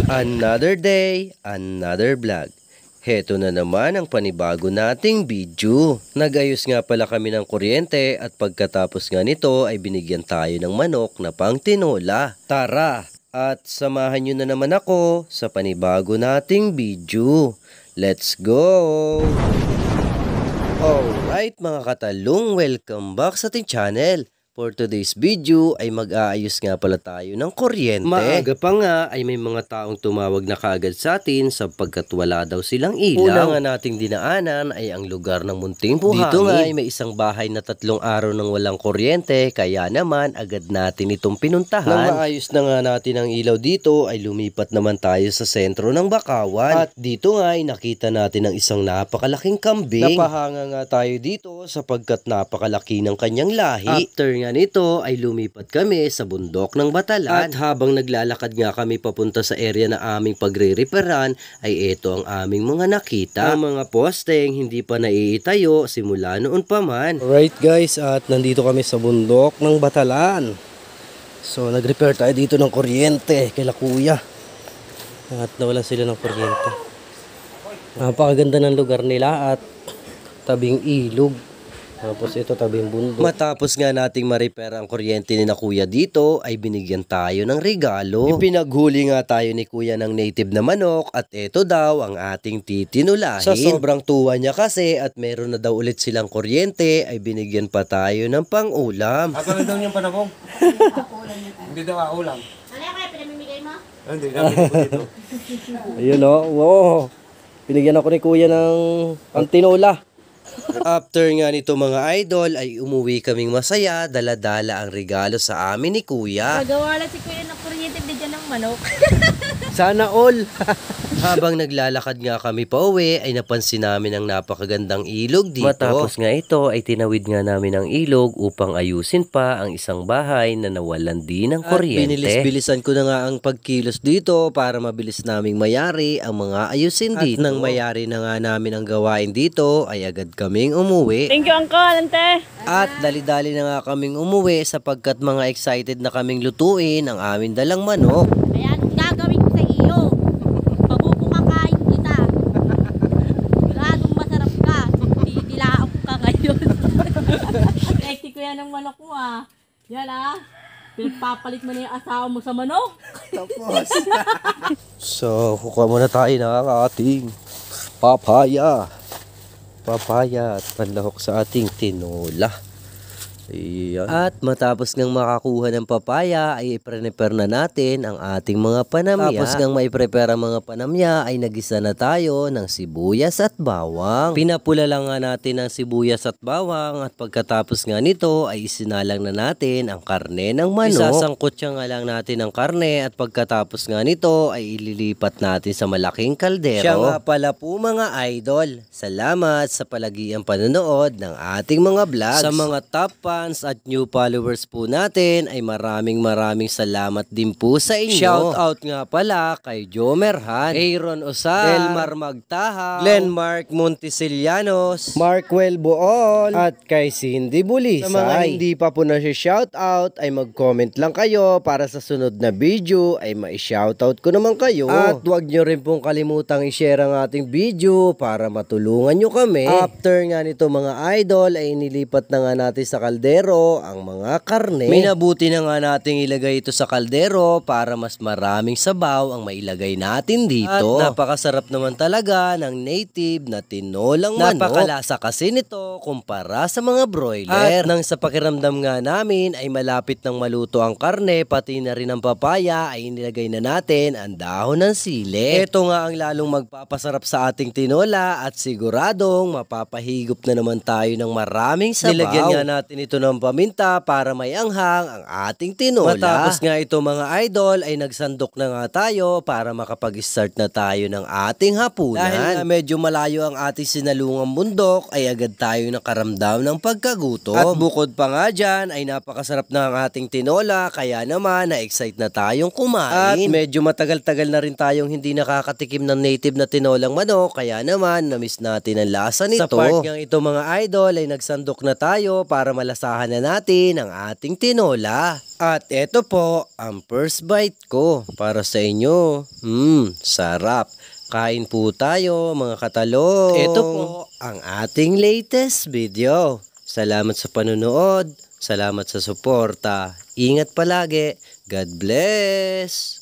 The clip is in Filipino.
Another day, another vlog. Heto na naman ang panibago nating video. Nag-ayos nga pala kami ng kuryente at pagkatapos nga nito ay binigyan tayo ng manok na pang tinola. Tara at samahan nyo na naman ako sa panibago nating video. Let's go! Alright mga katalong, welcome back sa ating channel. For today's video ay mag-aayos nga pala tayo ng kuryente. Maaga pa nga ay may mga taong tumawag na kaagad sa atin sapagkat wala daw silang ilaw. Una nga nating dinaanan ay ang lugar ng Munting Buhangin. Dito nga ay may isang bahay na 3 araw nang walang kuryente, kaya naman agad natin itong pinuntahan. Nang maayos na nga natin ang ilaw dito ay lumipat naman tayo sa sentro ng Bakawan. At dito nga ay nakita natin ang isang napakalaking kambing. Napahanga nga tayo dito sapagkat napakalaki ng kanyang lahi. After nga nito ay lumipat kami sa bundok ng Batalan. At habang naglalakad nga kami papunta sa area na aming pagre-reparan ay ito ang aming mga nakita. Ang mga posteng hindi pa naiitayo simula noon pa man. Alright guys, at nandito kami sa bundok ng Batalan. So nag-repair tayo dito ng kuryente kay Kuya. At nawalan sila ng kuryente. Napakaganda ng lugar nila at tabing ilog. Tapos ito tabing bundok. Matapos nga nating ma-repair ang kuryente ni na Kuya dito ay binigyan tayo ng regalo. Ipinaghuli nga tayo ni Kuya ng native na manok at ito daw ang ating titinulahin. Sa sobrang tuwa niya kasi at meron na daw ulit silang kuryente ay binigyan pa tayo ng pang-ulam. Ako na daw niyang panabong. Hindi daw aulam. Ano kaya pinamimigay mo? Hindi namin po dito. Ayun o, wow. Binigyan ako ni Kuya ng pang-tinola. After nga nito mga idol ay umuwi kaming masaya, dala-dala ang regalo sa amin ni Kuya. Nagawa lang si Kuya ng kuryente dyan ng manok. Sana all! Habang naglalakad nga kami pa uwi ay napansin namin ang napakagandang ilog dito. Matapos nga ito ay tinawid nga namin ang ilog upang ayusin pa ang isang bahay na nawalan din ng kuryente. At binilis-bilisan ko na nga ang pagkilos dito para mabilis naming mayari ang mga ayusin dito. At nang mayari na nga namin ang gawain dito ay agad kaming umuwi. Thank you, Uncle, Ante. At dali-dali na nga kaming umuwi sapagkat mga excited na kaming lutuin ang aming dalang manok. Kaya anong gagawin ko sa iyo? Pabubukakain kita. Guradong masarap ka. Didilaan ko ka ngayon. Sexy ko yan ng manok mo ah. Yan ah. Pinagpapalit mo na yung asawa mo sa manok. Tapos. So, kukuha muna tayo ng ating papaya. Papaya at panlahok sa ating tinola. Ayan. At matapos ngang makakuha ng papaya ay i-prepare na natin ang ating mga panamya. Tapos ngang mai-prepare ang mga panamya ay nagisa na tayo ng sibuyas at bawang. Pinapula lang nga natin ang sibuyas at bawang at pagkatapos nga nito ay isinalang na natin ang karne ng manok. Isasangkot nga lang natin ang karne at pagkatapos nga nito ay ililipat natin sa malaking kaldero. Siya nga pala po mga idol. Salamat sa palagiang panonood ng ating mga vlogs. Sa mga top at new followers po natin ay maraming salamat din po sa inyo. Shout out nga pala kay Jomer Han, Aaron Osal, Elmar Magtaha, Glenmark Montesilianos, Markwell Bool at kay Cindy Bulisay. Sa mga hindi pa po na shout out ay mag-comment lang kayo para sa sunod na video ay ma-shout out ko naman kayo. At huwag nyo rin pong kalimutang i-share ang ating video para matulungan nyo kami. After nga nito mga idol ay inilipat na nga natin sa kaldero ang mga karne. Minabuti na nga nating ilagay ito sa kaldero para mas maraming sabaw ang mailagay natin dito. At napakasarap naman talaga ng native na tinolang manok. Napakalasa kasi nito kumpara sa mga broiler. At nang sa pakiramdam nga namin ay malapit nang maluto ang karne pati na rin ang papaya ay inilagay na natin ang dahon ng sili. Ito nga ang lalong magpapasarap sa ating tinola at siguradong mapapahigop na naman tayo ng maraming sabaw. Nilagyan nga natin ito ng paminta para may anghang ang ating tinola. Matapos nga ito mga idol ay nagsandok na nga tayo para makapag-start na tayo ng ating hapunan. Dahil nga medyo malayo ang ating sinalungang bundok ay agad tayo nakaramdam ng pagkagutom. At bukod pa nga dyan ay napakasarap na ang ating tinola kaya naman na-excite na tayong kumain. At medyo matagal-tagal na rin tayong hindi nakakatikim ng native na tinolang manok kaya naman na-miss natin ang lasa nito. Sa part nga ito mga idol ay nagsandok na tayo para malasahan umpisahan na natin ang ating tinola. At eto po ang first bite ko para sa inyo. Sarap. Kain po tayo mga katalong. Ito po ang ating latest video. Salamat sa panonood. Salamat sa suporta. Ingat palagi. God bless!